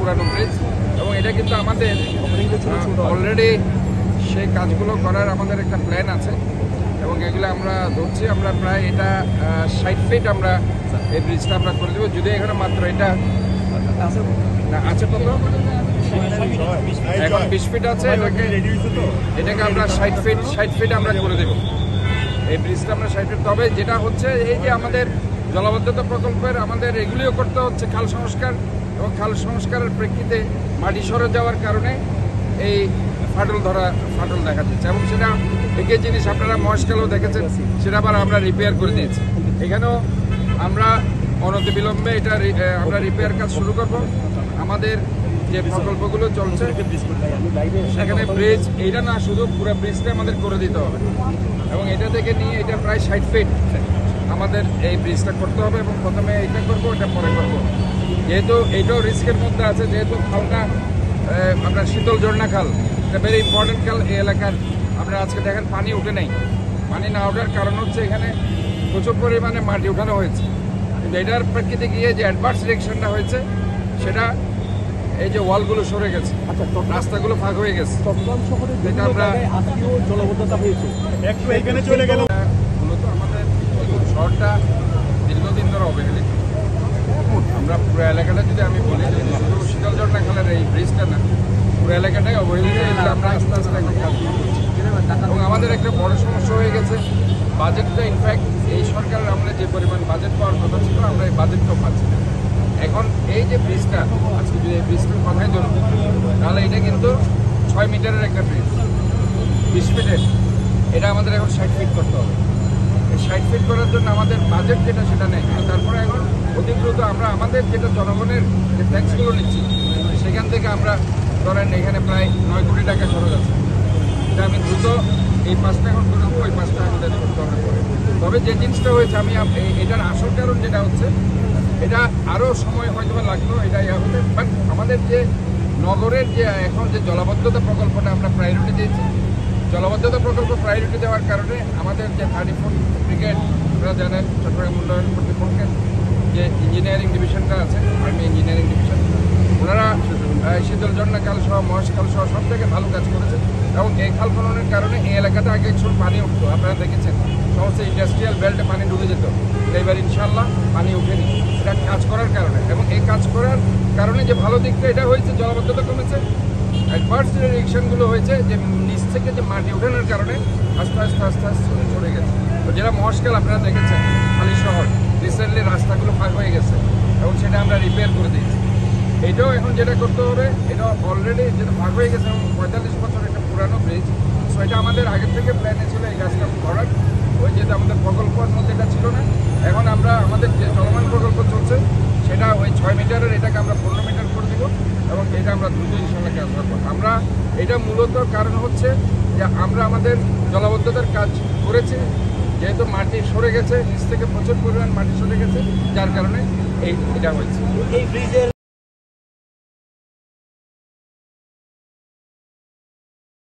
পুরানো ব্রিজ এবং এটা কিন্তু আমাদের অলরেডি সেই কাজগুলো করার আমাদের একটা প্ল্যান আছে এবং এগুলো আমরা ধরছি। আমরা প্রায় এটা 60 ফিট আমরা এই ব্রিজটা আমরা করে দেবো। যদি এখানে মাত্র এটা আছে কত এখন 20 ফিট আছে, এটাকে আমরা 60 ফিট আমরা করে দেবো এই ব্রিজটা আমরা 60 ফিট। তবে যেটা হচ্ছে এই যে আমাদের জলাবদ্ধতা প্রকল্পের আমাদের এগুলিও করতে হচ্ছে খাল সংস্কার এবং খাল সংস্কারের প্রেক্ষিতে মাটি সরে যাওয়ার কারণে এই ফাটল দেখা যাচ্ছে এবং সেটা একই জিনিস আপনারা মহেশখালেও দেখেছেন, সেটা আবার আমরা রিপেয়ার করে দিয়েছি। এখানেও আমরা অনতিবিলম্বে এটা আমরা রিপেয়ার কাজ শুরু করব। আমাদের যে প্রকল্পগুলো চলছে সেখানে ব্রিজ এইটা না, শুধু পুরো ব্রিজটা আমাদের করে দিতে হবে এবং এটা থেকে নিয়ে এটা প্রায় 60 ফিট আমাদের এই ব্রিজটা করতে হবে এবং প্রথমে এটা করবো, এটা পরে করবো। যেহেতু এইটাও রিস্কের মধ্যে আছে, যেহেতু খালটা আমরা শীতল ঝর্ণা খাল, এটা ভেরি ইম্পর্টেন্ট খাল এই এলাকার। আপনারা আজকে দেখেন পানি উঠে নেই। পানি না ওঠার কারণ হচ্ছে এখানে প্রচুর পরিমাণে মাটি উঠানো হয়েছে, কিন্তু এটার প্রেক্ষিতে গিয়ে যে অ্যাডভান্স রিয়েকশনটা হয়েছে সেটা এই যে ওয়ালগুলো সরে গেছে, রাস্তাগুলো ফাঁক হয়ে গেছে। যেটা আমরা জলবদ্ধতা হয়েছে একটু এখানে চলে গেল। মূলত আমাদের শহরটা দীর্ঘদিন ধরে অবহেলিত। আমরা পুরো এলাকাটা যদি আমি বলি, শুধু শীতল ঝর্ণা খালের এই ব্রিজটা না, পুরো এলাকাটাই অবহেলিত। আমরা আস্তে আস্তে এখন কাজ করছি এবং আমাদের একটা বড় সমস্যা হয়ে গেছে বাজেটটা। ইনফ্যাক্ট এই সরকারের আমরা যে পরিমাণ বাজেট পাওয়ার কথা ছিল, আমরা এই বাজেটটাও পাচ্ছি না। এখন এই যে ব্রিজটা, আজকে যদি এই ব্রিজটার কথাই ধরব, তাহলে এটা কিন্তু 6 মিটারের একটা ব্রিজ, 20 ফিটের। এটা আমাদের এখন 60 ফিট করতে হবে। এই 60 ফিট করার জন্য আমাদের বাজেট যেটা সেটা নেই, কিন্তু তারপরে এখন অতি দ্রুত আমরা আমাদের যেটা জনগণের যে ট্যাক্সগুলো নিচ্ছি সেখান থেকে আমরা ধরেন এখানে প্রায় 9 কোটি টাকা খরচ আছে। এটা আমি দ্রুত এই পাঁচটা এখন করে দেবো, ওই পাঁচটা আমাদের করতে হবে পরে। তবে যে জিনিসটা হয়েছে, আমি এটার আসল কারণ যেটা হচ্ছে, এটা আরও সময় হয়তো লাগলো এটা হতে, বাট আমাদের যে নগরের যে এখন যে জলাবদ্ধতা প্রকল্পটা আমরা প্রায়োরিটি দিয়েছি, জলাবদ্ধতা প্রকল্প প্রায়োরিটি দেওয়ার কারণে আমাদের যে 34 ব্রিগেড, আপনারা জানেন চট্টগ্রাম উন্নয়ন কর্তৃপক্ষের যে ইঞ্জিনিয়ারিং ডিভিশনটা আছে, আর্মি ইঞ্জিনিয়ারিং ডিভিশন, ওনারা শীতল ঝর্ণা খাল সহ মহেশখাল সহ সব থেকে ভালো কাজ করেছে এবং এই খাল খননের কারণে এই এলাকাটা আগে একটু পানি উঠতো, আপনারা দেখেছেন সমস্ত ইন্ডাস্ট্রিয়াল বেল্টে পানি ঢুকে যেত। এবার ইনশাল্লাহ পানি উঠেনি, এটা কাজ করার কারণে। এবং এই কাজ করার কারণে যে ভালো দিকটা এটা হয়েছে, জলাবদ্ধতা কমেছে, অ্যাডভান্স রিয়েকশনগুলো হয়েছে যে নিচ থেকে যে মাটি ওঠানোর কারণে আস্তে আস্তে চলে গেছে। তো যেটা মহেশখাল আপনারা দেখেছেন খালি শহর, রিসেন্টলি রাস্তাগুলো ফাঁক হয়ে গেছে এবং সেটা আমরা রিপেয়ার করে দিয়েছি। এটাও এখন যেটা করতে হবে, এটা অলরেডি যেটা ভাগ হয়ে গেছে এবং 45 বছর একটা পুরানো ব্রিজ। সো এটা আমাদের আগের থেকে প্ল্যানে ছিল এই কাজটা করার, ওই যেটা আমাদের প্রকল্পের মধ্যে এটা ছিল না। এখন আমরা আমাদের যে চলমান প্রকল্প চলছে সেটা ওই 6 মিটারের এটাকে আমরা 15 মিটার করে দিব এবং এটা আমরা দ্রুত ইনশাল্লাহ কাজ করবো। আমরা এটা মূলত কারণ হচ্ছে যে আমরা আমাদের জলাবদ্ধতার কাজ করেছি, যেহেতু মাটি সরে গেছে, নিচ থেকে প্রচুর পরিমাণ মাটি সরে গেছে, যার কারণে এটা হয়েছে। এই ব্রিজের